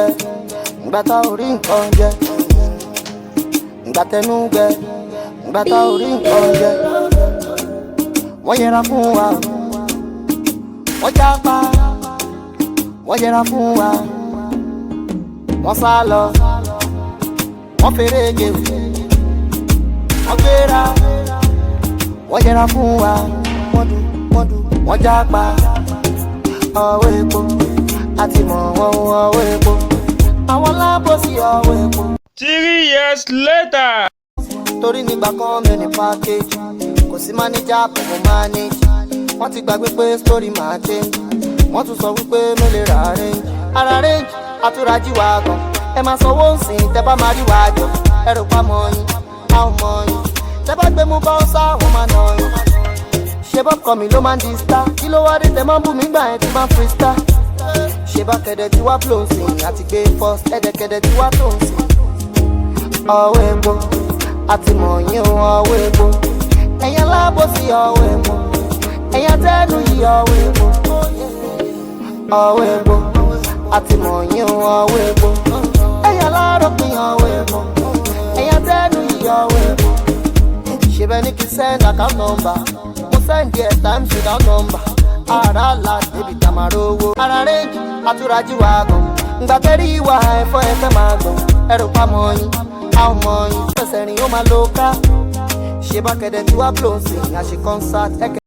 ìgbà tá ò rí nǹkan jẹ, ìgbà tẹnu gbẹ, ìgbà tá ò rí nǹkan jẹ. Wọ́n yẹra fún wa, wọ́n jápa, wọ́n yẹra fún wa, wọ́n sá lọ, wọ́n fèrè gèwè, wọ́n gbéra, wọ́n yẹra fún wa, wọ́n jápa, ọwọ́ epo, àti mọ̀ wọ́n ọwọ́ epo, àwọn lábòsí ọwọ́ epo. 3 years later. Torí nígbà kan mi ní package, kò sí manager kò mọ manage. Wọ́n ti gbàgbé pé story máa change, wọ́n tún sọ wípé mi lè ra range. Ara range àtúrájí wa gan, ẹ máa sanwó nsìn tẹ́ bá máa rí wa jọ. Ẹ rò pa mọ́ yín, a ò mọ̀ yín. Tẹ́ bá gbé mú báwọ́sá, wọ́n máa nà yín. Ṣé bọ́ kọ́ mi ló máa ń di star? Kí ló wá dé tẹ́ máa ń bù mí gbà yẹn tí máa ń free star? Ṣé bá kẹ̀dẹ̀ tí wá flow sìn àti gbé first ẹ̀dẹ̀kẹ̀dẹ̀ tí wá tó ń sìn? Ọwọ́ epo, àti mọ̀ yín ọwọ́ epo. Ẹ̀yin alábòsí ọwọ́ epo, ẹ̀yin atẹ́nu yìí ọwọ́ epo. Ọwọ́ epo, àti mọ̀ yín ọwọ́ epo. Ẹ̀yin aláròpin ọwọ́ epo, ẹ̀yin atẹ́nu yìí ọwọ́ epo. Ṣé bẹ́ẹ̀ ni kí send account number? Mo send there times without number. Ara la débi tamaro owó. Ara range àtúrájí wa gan. Ngbà kẹ́rì ìwà ẹ̀fọ́ ẹ̀fẹ́ máa gbọ̀n. Ẹ̀rù pa mọ́ yín, a ò mọ̀ yín. Fẹsẹ̀ rìn ó máa lo ká. Ṣé bá kẹ̀dẹ̀ tí wá blow sí àṣẹ concert ẹ̀kẹ́.